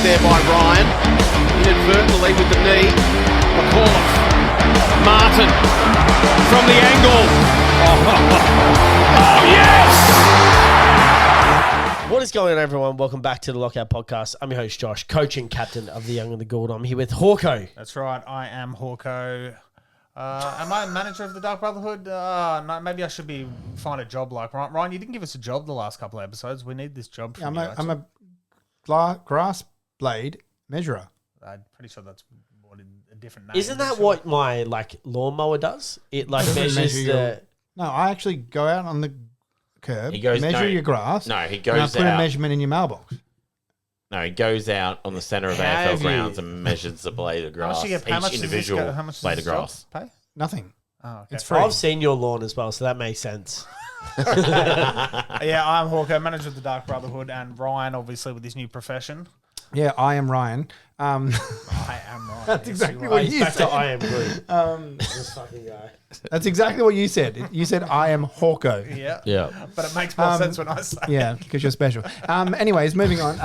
there by Ryan. Inadvertently with the knee. McAuliffe. Martin from the angle. Oh, yes! What is going on, everyone? Welcome back to the Lockout Podcast. I'm your host, Josh, coach and captain of the Young and the Gould. I'm here with Hawko. That's right. I am Hawko. Am I manager of the Dark Brotherhood? No, maybe I should find a job like Ryan. You didn't give us a job the last couple of episodes. We need this job from you. I'm a grass blade measurer. I'm pretty sure that's what a different name. Isn't that what my lawnmower does? It measures the. No, I actually go out on the curb, measure your grass. No, he and goes I put out. a measurement in your mailbox. No, he goes out on the centre of AFL grounds and measures the blade of grass. How much Each individual how much blade of grass. Pay? Nothing. Oh, okay. It's free. I've seen your lawn as well, so that makes sense. Yeah, I'm Hawko, manager of the Dark Brotherhood, and Ryan, obviously, with his new profession. Yeah, I am Ryan. I am Ryan. That's exactly what you Back to said. I am Groot. This fucking guy. That's exactly what you said. You said I am Hawko. Yeah. Yeah. But it makes more sense when I say Yeah, because you're special. Anyways, moving on.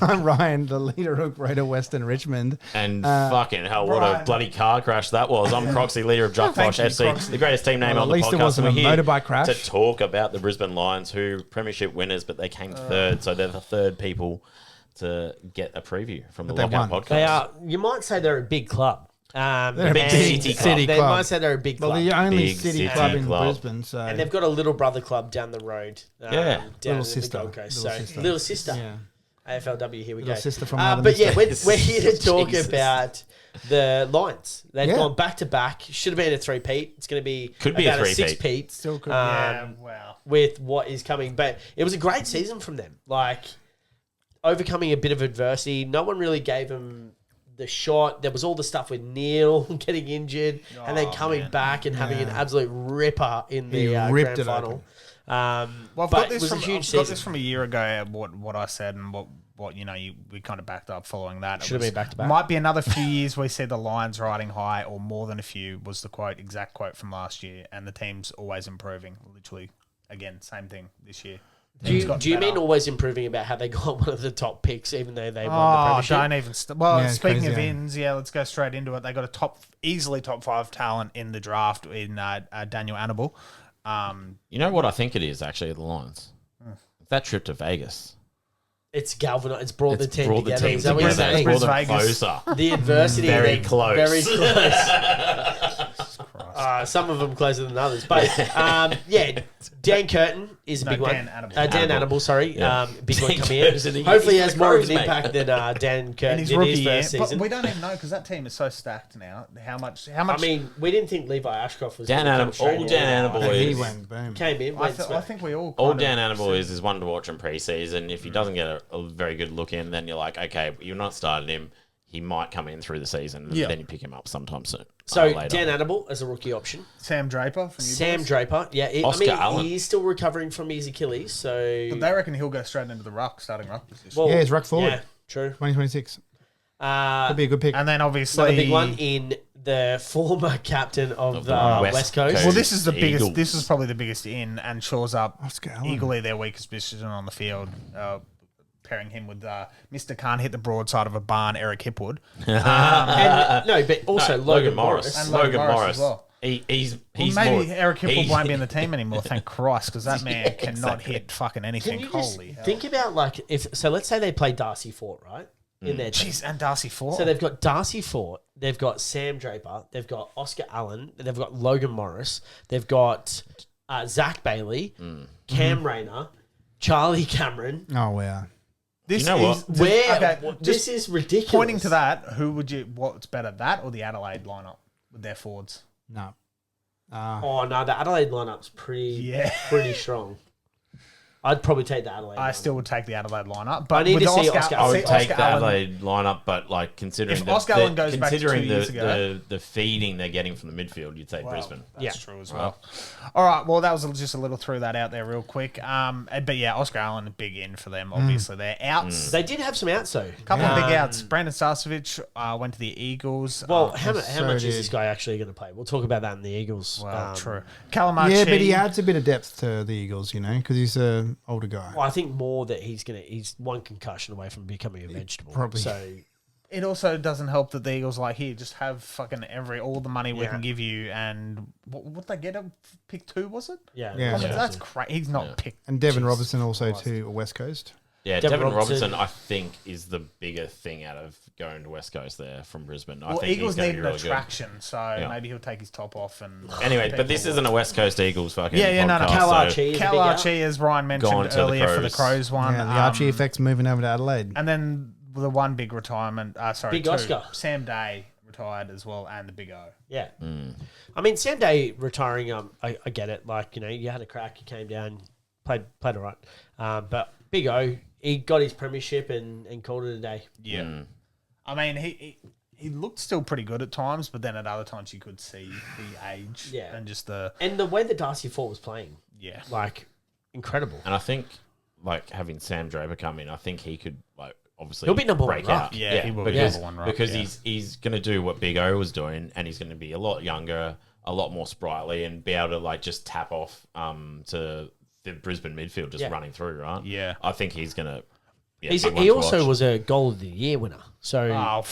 I'm Ryan, the leader of Greater Western Richmond. And fucking hell, what Brian. a bloody car crash that was. I'm Croxy, leader of Jock Thank Posh you, FC, Croxy. the greatest team name Well, on at the least it podcast. wasn't And a we're here motorbike crash. to talk about the Brisbane Lions, who premiership winners, but they came third. So they're the third people to get a preview from the But they Lockout won. podcast. They are. You might say they're a big club. They're a big city club. They club. might say they're a big club. Well, the only Big city city club in club. Brisbane, so And they've got a little brother club down the road. Yeah. down Little in sister. The Gold Coast. Little So, sister. little sister. yeah. AFLW, here we Little go. sister from another but yeah, mister. we're here to talk Jesus. about the Lions. They've Yeah. gone back to back. Should have been a three-peat. It's going to be Could be a about three-peat. six-peat. Still could. Wow. With what is coming. But it was a great season from them. Overcoming a bit of adversity. No one really gave them the shot. There was all the stuff with Neil getting injured and then coming back and having an absolute ripper in the ripped grand it final. Well, I've but got it this was a from huge I've got season. this from a year ago. What I said and what we kind of backed up following that. Should have been back to back. Might be another few years we see the Lions riding high, or more than a few was the exact quote from last year. And the team's always improving. Literally, again, same thing this year. Do you mean always improving about how they got one of the top picks, even though they won the Oh, premiership? don't even. Yeah, it's speaking crazy, of eh? ins, let's go straight into it. They got a easily top 5 talent in the draft in Daniel Annable. You know what I think it is, actually, the Lions? That trip to Vegas. It's galvanized. It's brought the team brought the together. team Is that what you're together. saying? It's brought them Vegas. closer. The adversity. Very they're close. Very close. Some of them closer than others. But, Dan Curtin is a big one. Dan Annable. Dan Annable, sorry. Yeah. Big one Dan coming in. Curtin, Hopefully he he's has the more of Crows, an mate. impact than Dan Curtin in his did rookie in his year. first But season. we don't even know because that team is so stacked now. How much? I mean, we didn't think Levi Ashcroft was Dan gonna come Annable, straight all in. Dan Annable And he is... went boom. Came in. I went think we all. All kind of- Dan Annable is one to watch in pre-season. If he doesn't get a very good look in, then you're like, okay, you're not starting him. He might come in through the season, and then you pick him up sometime soon. So later. Dan Annable as a rookie option. Sam Draper from you Sam boys. Draper, yeah. Oscar Allen. He's still recovering from his Achilles, so... But they reckon he'll go straight into the starting ruck position. Well, Yeah, he's ruck forward. Yeah, true. 2026. Could be a good pick. And then obviously Another big one in the former captain of the the West Coast. Coast. Well, this is the biggest. Eagles. This is probably the biggest in, and shores up Oscar Allen. eagerly their weakest position on the field. Pairing him with Mr. Can't hit the broadside of a barn, Eric Hipwood. But also No, Logan Morris. And Logan Logan Morris Morris. as well. He's Maybe more, Eric Hipwood he- won't be in the team anymore, thank Christ, because that man cannot exactly. hit fucking Can anything. you just Holy hell. think about let's say they play Darcy Fort, right? In their team. Jeez, and Darcy Fort. So they've got Darcy Fort, they've got Sam Draper, they've got Oscar Allen, they've got Logan Morris, they've got Zach Bailey, Cam Rayner, Charlie Cameron. Oh, wow. This You know what? This is ridiculous. Pointing to that, what's better, that or the Adelaide lineup with their forwards? No. Oh no, the Adelaide lineup's pretty strong. I'd probably take the Adelaide. I lineup. still would take the Adelaide lineup, I but need with to see Oscar, Oscar I would See, take the Oscar Allen- Adelaide lineup, but like considering If Oscar Allen goes back to 2 considering years ago- the feeding they're getting from the midfield, you'd say Wow, Brisbane. That's true as well. All right, well, that was just a little threw that out there real quick. But yeah, Oscar Allen, a big in for them, obviously. They're outs. They did have some outs though. A couple of big outs. Brandon Sarcevic went to the Eagles. Well, how much is did. this guy actually going to play? We'll talk about that in the Eagles. True. Calamarchi. Yeah, but he adds a bit of depth to the Eagles, because he's a older guy. Well, I think more that he's one concussion away from becoming a vegetable. Probably. So It also doesn't help that the Eagles like, here, just have fucking all the money we can give you, and what they get at pick 2, was it? yeah, Yeah. That's crazy. He's not picked. And Devin Jeez Robertson also Christ. to West Coast. Yeah, Devin Devin Robertson, Robertson, I think, is the bigger thing out of going to West Coast there from Brisbane. I Well, think Eagles he's need going an to be really attraction, so maybe he'll take his top off and. good. Anyway, but this isn't a West Coast Eagles fucking No. podcast, Cal so- Archie. Cal Archie, as Ryan mentioned Gone to the earlier, for the Crows. Crows one. Yeah, the Archie effect's moving over to Adelaide. And then the one big retirement. Big 2. Oscar. Sam Day retired as well, and the Big O. yeah. I mean, Sam Day retiring. I get it. Like, you had a crack. You came down, played all right. But Big O, he got his premiership and called it a day. Yeah. I mean, he looked still pretty good at times, but then at other times you could see the age and just the way that Darcy Fort was playing, like incredible. And I think, like, having Sam Draper come in, I think he could, like, obviously He'll be number one break ruck. out. Yeah, he will be because, number one ruck, because yeah. he's going to do what Big O was doing, and he's going to be a lot younger, a lot more sprightly, and be able to, like, just tap off to the Brisbane midfield just running through, right? Yeah. I think he's going to. Yeah, He also was a goal of the year winner. So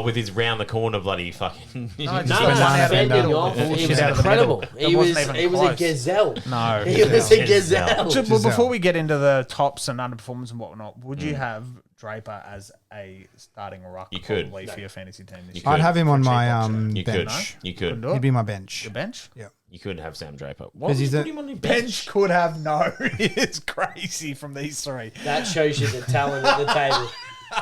with his round the corner bloody fucking. fending off. He was incredible. He was a gazelle. No. He was a gazelle. Well, before we get into the tops and underperformance and whatnot, would you have Draper as a starting ruck You could. probably for your fantasy team this You year? I'd have him on my You could. bench. You Couldn't could. do it? He'd be my bench. Your bench? Yeah. You could have Sam Draper. Why 'Cause would he's you a- put him on your Bench could have no. It's crazy from these three. That shows you the talent at the table.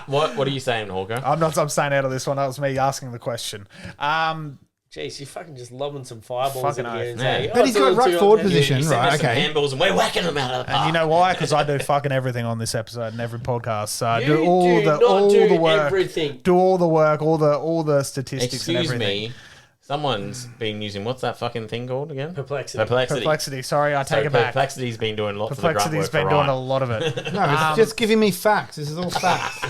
What are you saying, Hawker? I'm staying out of this one. That was me asking the question. Jeez, you fucking just lobbing some fireballs Fucking in here. And oath. say, Yeah. But he's it's a got little ruck too forward hot. position, You sent us right? some Okay. handballs and we're whacking them out of the park. And you know why? Because I do fucking everything on this episode and every podcast. So I You do all do the not do work. everything. Do all the work, all the statistics and Excuse everything. me. Someone's been using what's that fucking thing called again? Perplexity. Perplexity. Sorry, I take So it back. Perplexity's been doing lots of the grunt Perplexity's work for been doing Ryan. a lot of it. No, it's just giving me facts. This is all facts.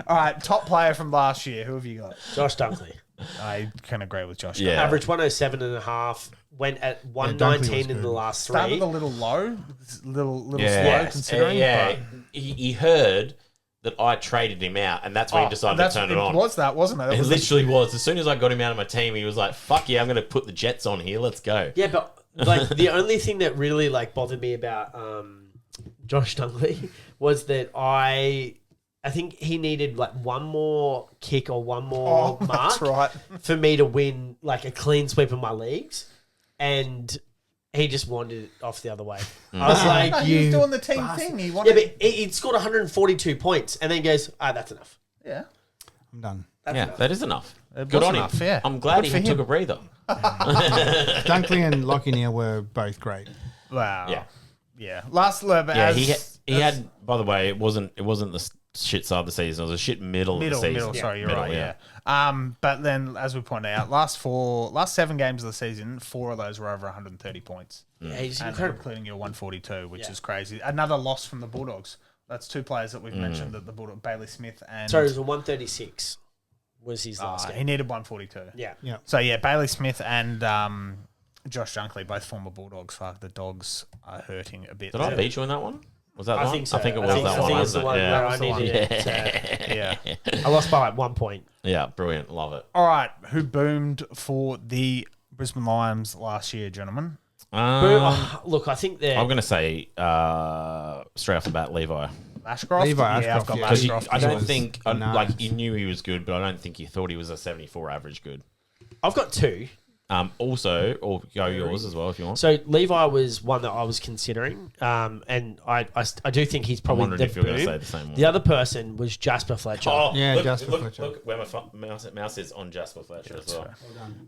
All right, top player from last year. Who have you got? Josh Dunkley. I can agree with Josh. Yeah. Average 107.5. Went at Dunkley 119 was in the good. last Started three. a little low, little slow Yeah, considering. yeah. but- He heard that I traded him out, and that's when he decided to turn it on. Was that, wasn't it? That It was literally was. As soon as I got him out of my team, he was like, "Fuck yeah, I'm going to put the Jets on here. Let's go." Yeah, but like the only thing that really like bothered me about Josh Dunkley was that I think he needed like one more kick or one more mark that's right. for me to win like a clean sweep of my leagues, and he just wandered it off the other way. I was like, No, he was doing the team thing. He yeah, wanted. but he'd scored 142 points, and then goes, that's enough. Yeah. I'm done. That's Yeah, enough. that is enough. It Good was on enough, him. yeah. I'm glad Good for he took him. a breather. Dunkley and Lockie Neal were both great. Wow. Yeah. Yeah. Last love. Yeah, he had. By the way, it wasn't the shit side of the season. It was a shit middle of the season. Middle. Sorry, you're Middle, right. Yeah. But then, as we pointed out, last 7 games of the season, 4 of those were over 130 points, Yeah, he's and incredible. including your 142, which Yeah. is crazy. Another loss from the Bulldogs. That's 2 players that we've mentioned that the Bulldog, Bailey Smith and Sorry, it was a 136 was his last he game. needed 142. Yeah. Yeah. So yeah, Bailey Smith and Josh Dunkley, both former Bulldogs. Fuck, the Dogs are hurting a bit. Did I beat you in that one? Was that the I one? think so. I think it was I think that so. one. I think it's the wasn't one it? where Yeah. I the one. needed it. Yeah. I lost by like 1 point. Yeah, brilliant. Love it. All right, who boomed for the Brisbane Lions last year, gentlemen? Look, I think they're. I'm going to say straight off the bat, Levi. Ashcroft? Levi Yeah, I've Ashcroft, got yeah. Because Ashcroft. I as don't well. think, nice. like, you knew he was good, but I don't think you thought he was a 74 average good. I've got 2. Also, or go yours as well if you want. So Levi was one that I was considering, and I do think he's probably wondering the if you're gonna boom. say the same one. The other person was Jasper Fletcher. Oh, Yeah, look, Jasper look, Fletcher. Look where my mouse is on Jasper Fletcher as well.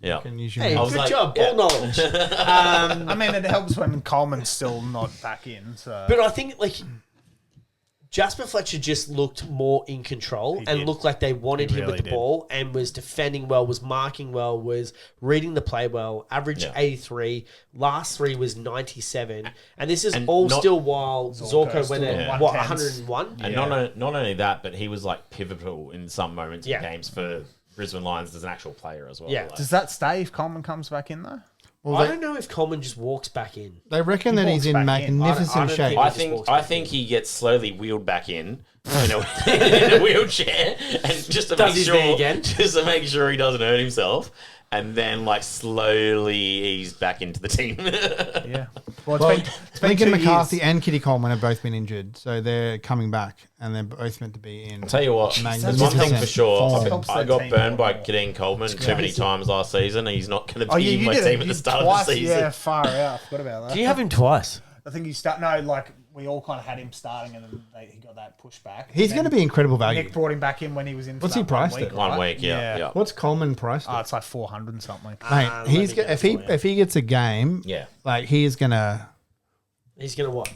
Yeah. Can use your Hey, I was good like, job, yeah. ball knowledge. I mean, it helps when Coleman's still not back in. So. But I think like Jasper Fletcher just looked more in control and did. looked like they wanted He him with really the did. ball and was defending well, was marking well, was reading the play well. Average Yeah. 83, last 3 was 97, and this is And all not- still while Zorko went still at at what 110s. 101. And not only that, but he was like pivotal in some moments in Yeah. games for Brisbane Lions as an actual player as well. Yeah. Like, Does that stay if Coleman comes back in though? Well, I they, don't know if Coleman just walks back in. they reckon that he's walks in back in. magnificent I don't shape. think- I think he gets slowly wheeled back in a wheelchair, and just to Does make his sure, thing again. just to make sure he doesn't hurt himself, and then like slowly ease back into the team. Yeah. Well, Well, it's been Lincoln 2 McCarthy years. and Kitty Coleman have both been injured, so they're coming back, and they're both meant to be in. I'll tell you what, there's one thing magnificent for sure. form. I got burned by Kadeen Coleman too many times last season. He's not going to Oh, be yeah, in you my did team it at the you start twice, of the season. Yeah, far out. I forgot about that. Do you have him twice? I think you start. No, like we all kind of had him starting, and then he got that pushback. He's going to be incredible value. Nick brought him back in when he was in. For What's that he priced one week, at? One right? week, yeah. What's Coleman priced? Oh, at? it's like 400 and something. Mate, he's let me get if he it for you. if he gets a game, Yeah. like he is gonna He's going to what?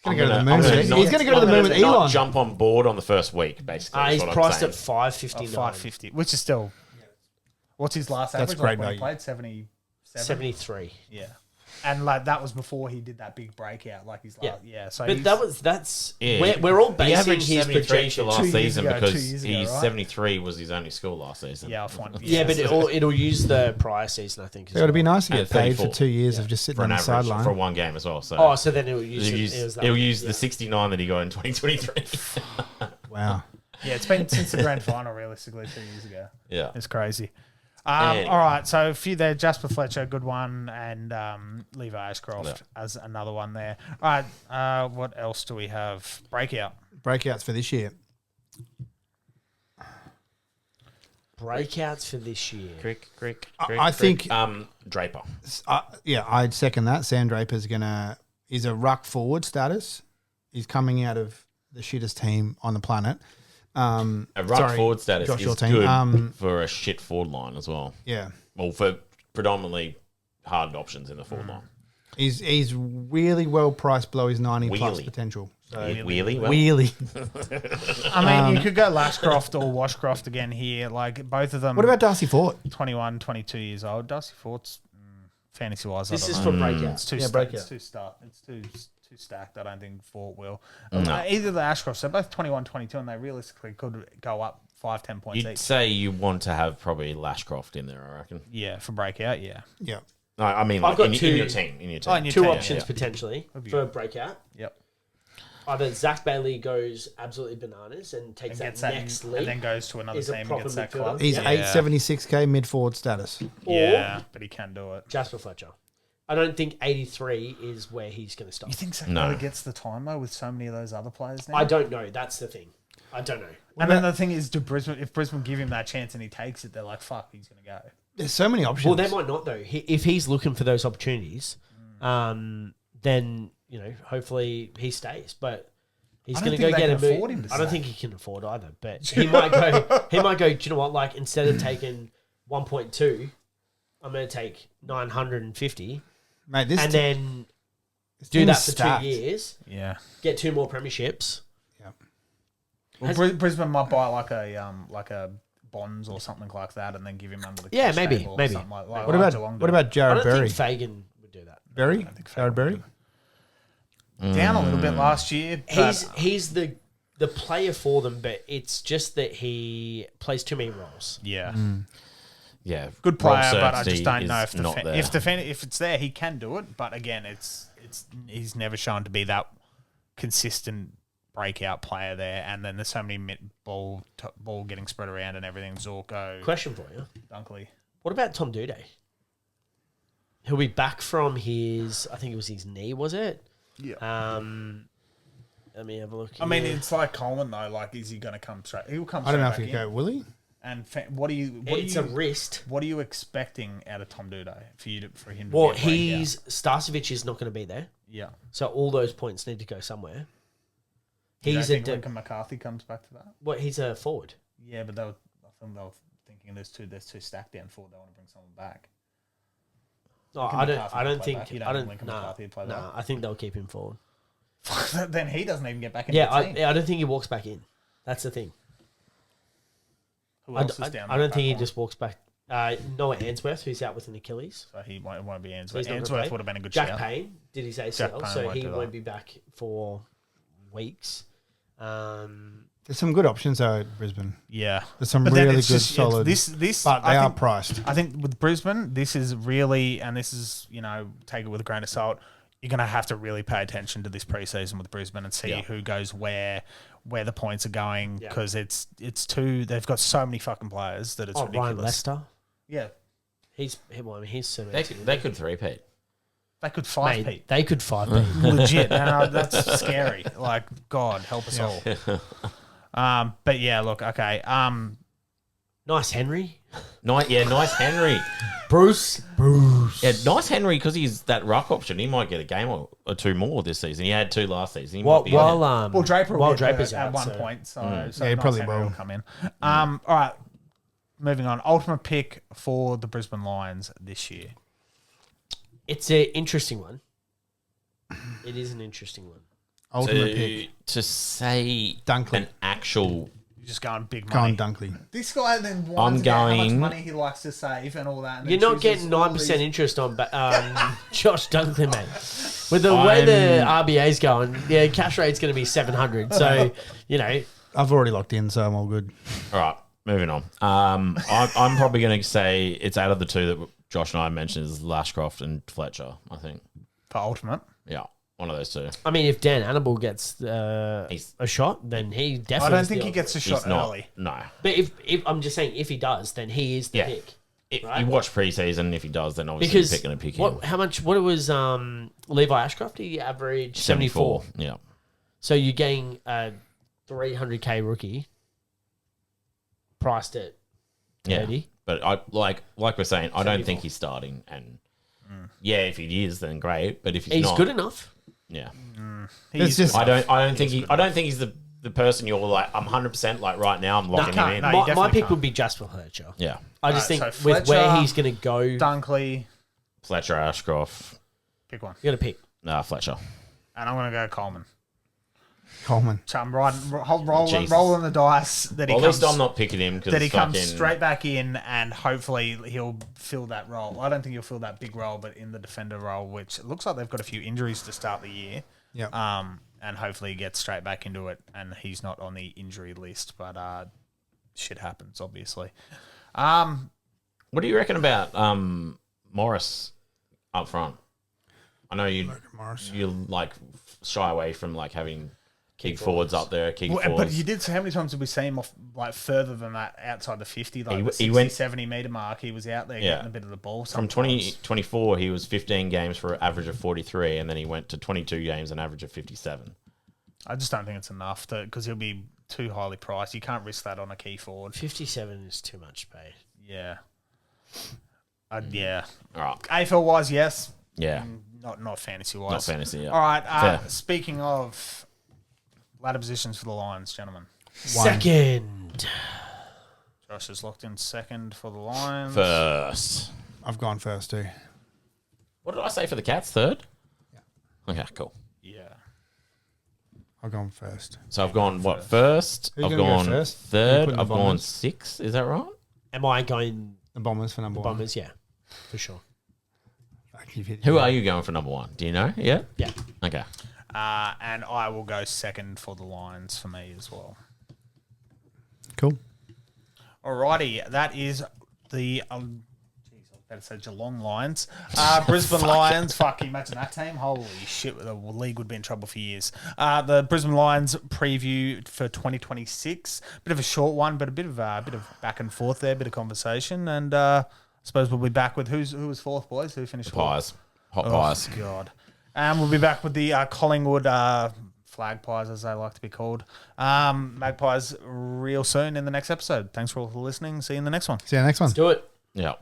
go to the moon. He's not- going to go to the I'm moon with gonna not Elon. jump on board on the first week, basically. is He's what I'm priced saying. at $5.59. 550, which is still. What's his last That's average? great Like when he value. played 70. 73. Yeah. And like that was before he did that big breakout. Like he's like, Yeah. So But he's- that's Yeah. we're all He basing averaged his 73 for projections. last 2 years season ago, 2 because years ago, he's right? 73 was his only score last season. Yeah, I'll find. Yeah, but it'll use the prior season, I think. As It would be well. nice to And get paid for 34. 2 years of just sitting for on an the average sideline. for one game as well. So Oh, so then it'll use he'll use the 69 that he got in 2023. Wow. Yeah, it's been since the grand final, realistically, 2 years ago. yeah. It's crazy. Anyway. All right, so a few there. Jasper Fletcher, good one, and Levi Ashcroft as another one there. All right, what else do we have? Breakout. Breakouts for this year. Breakouts for this year. Crick. I think- Draper. Yeah, I'd second that. Sam Draper's he's a ruck forward status. He's coming out of the shittest team on the planet. A ruck forward status Josh, your is team. good for a shit forward line as well. Yeah. Well, for predominantly hard options in the forward line. He's really well priced below his 90 plus Wheelie. potential. So Wheelie? Well, Wheelie. I mean, you could go Lashcroft or Washcroft again here. Like both of them. What about Darcy Fort? 21, 22 years old? Darcy Fort's fantasy wise. This is for breakouts. It's too Yeah, stacked. breakout. It's too stacked. It's too stacked. I don't think Fort will. No. Either the Ashcrofts, they're both 21, 22, and they realistically could go up 5-10 points you'd each. say you want to have probably Lashcroft in there, I reckon. Yeah, for breakout. Yeah. Yeah. No, I mean, I've like got in your two- team. In your Oh, team. in your Two team, options yeah. potentially Would be for a good. breakout. Yep. Either Zach Bailey goes absolutely bananas and takes And that gets that, next and leap, then goes to another is a team and proper gets that midfielder. club. He's Yeah. 876k mid forward status. or Yeah, but he can do it. Jasper Fletcher. I don't think 83 is where he's going to stop. You think Zach No. Bailey gets the time though with so many of those other players now? I don't know. That's the thing. I don't know. And then the thing is, if Brisbane give him that chance and he takes it, they're like, "Fuck, he's gonna go." There's so many options. Well, they might not though. If he's looking for those opportunities, then hopefully he stays. But he's I going don't to go think get they a can move. afford him to I don't stay. think he can afford either. But he might go. He might go. Do you know what? Like instead of taking 1.2, I'm going to take 950, Mate, this and then this do team's that for stacked. 2 years. Yeah. Get 2 more premierships. Well, Brisbane might buy like a Bonds or something like that, and then give him under the Yeah, cash maybe, table or maybe. something like What like about Geelong what do. about I Jared don't Berry? think Fagan would do that. Berry? think Fagan Jared Berry? down a little bit last year? But He's the player for them, but it's just that he plays too many roles. yeah, Yeah. good role player, but I certainty just don't know is if not there. if it's there, he can do it. But again, it's he's never shown to be that consistent breakout player there. And then there's so many ball getting spread around and everything. Zorko, Question for you: Dunkley. what about Tom Duday? He'll be back from his, I think it was his knee, was it? Yeah. Let me have a look. I mean, here. it's like Coleman though. Like, is he going to come straight? He'll come. I don't know if straight you back go, in. will he? And what are you? it's a wrist. What are you expecting out of Tom Duday for him to Well, be a breakout? Starcevich is not going to be there, Yeah. so all those points need to go somewhere. You don't He's a think Lincoln McCarthy comes back to that? he's a forward. Yeah, but I think they were thinking there's two stacked down forward. They want to bring someone back. No, Lincoln I McCarthy don't would play think. back. You don't I think don't. Lincoln Nah, McCarthy would play nah, back? I think they'll keep him forward. Then he doesn't even get back into Yeah, the team. I don't think he walks back in. That's the thing. Who I else is down don't that think he back just walks back. Noah Answorth, who's out with an Achilles. line? So he won't be So Answorth. he's not gonna Answorth play. would have been a good Jack shout. Payne, did he say Jack ACL? Payne So won't he do that. won't be back for weeks. There's some good options though at Brisbane. Yeah. There's some But then really it's good, just- solid. This, but they are priced. I think with Brisbane, this is really, and this is, take it with a grain of salt. You're going to have to really pay attention to this preseason with Brisbane and see who goes where the points are going, because it's they've got so many fucking players that it's ridiculous. Ryan Lester. Yeah. He's so They could three-peat. They could five Pete. They could 5 Pete. Legit. That's scary. Like, God help us all. But yeah, look, okay. Nice Henry. Nice Henry. Bruce. Yeah, nice Henry, because he's that ruck option. He might get a game or two more this season. He had 2 last season. He might be Well, Draper will get Draper's at out, one so- point, so Yeah, he nice probably Henry will. come in. All right, moving on. Ultimate pick for the Brisbane Lions this year. It's an interesting one. It is an interesting one. Ultimate pick. to say Dunkley. an actual. You're just going big Go money. on, Dunkley. This guy then I'm whines about how much going- money he likes to save and all that. And You're then not chooses getting all 9% these- interest on Josh Dunkley, mate. With the way the RBA's going, cash rate's going to be 700. So, I've already locked in, so I'm all good. All right, moving on. I'm probably going to say it's out of the two that Josh and I mentioned is Ashcroft and Fletcher, I think. For Ultimate. Yeah, one of those two. I mean, if Dan Annable gets He's- a shot, then he I definitely. don't think he gets a shot He's not. early. No. But if I'm just saying, if he does, then he is the Yeah. pick. If Right? you watch preseason, if he does, then obviously Because you're going to pick him. how much? What it was? Levi Ashcroft. He averaged 74. Yeah. So you're getting a 300k rookie priced at 30. Yeah. But I like we're saying, I don't think he's starting. And if he is, then great. But if he's He's not, good enough. yeah, It's just I don't think he's the person you're like. I'm 100% like right now. I'm locking him in. no, you My definitely pick can't. would be just for Fletcher. Yeah, I just Alright, think so with where Fletcher- he's going to go, you're Dunkley, Fletcher, Ashcroft, pick one. going to pick. Fletcher. And I'm going to go Coleman. Coleman. So I'm rolling the dice that he Well, at comes, least I'm not picking him because that he comes straight back in, and hopefully he'll fill that role. I don't think he'll fill that big role, but in the defender role, which it looks like they've got a few injuries to start the year. Yeah. And hopefully he gets straight back into it, and he's not on the injury list. But shit happens, obviously. What do you reckon about Morris up front? I know you like shy away from like having kick forwards up there, But forwards. you did. So how many times did we see him off like further than that, outside the 50, like He- the he 60, went- 70 meter mark? He was out there getting a bit of the ball. From sometimes. 2024, he was 15 games for an average of 43, and then he went to 22 games, an average of 57. I just don't think it's enough because he'll be too highly priced. You can't risk that on a key forward. 57 is too much pay. Yeah. Yeah. All right. AFL wise, yes. Yeah. Not fantasy wise. Not fantasy, yeah. All right. Fair. Speaking of ladder positions for the Lions, gentlemen. Second. Josh is locked in second for the Lions. First. I've gone first too. What did I say for the Cats? Third? Yeah. Okay, cool. Yeah. I've gone first. So I've gone, what, first? Who's I've gonna go gone first? You third. putting the I've gone Bombers? 6. Is that right? Am I going The Bombers for number one. Bombers? Yeah, for sure. Fuck, you've hit- Who are you going for number 1? Do you know? Yeah? Yeah. Okay. And I will go second for the Lions for me as well. Cool. Alrighty, that is the I was about to say Geelong Lions, Brisbane Lions. Fuck, can you imagine that team? Holy shit, the league would be in trouble for years. The Brisbane Lions preview for 2026. Bit of a short one, but a bit of back and forth there, bit of conversation, and I suppose we'll be back with who was fourth, boys. Who finished fourth? Pies. Hot Oh, pies. God. And we'll be back with the Collingwood flag pies, as they like to be called. Magpies real soon in the next episode. Thanks for all for listening. See you in the next one. See you next one. Do it. Yeah.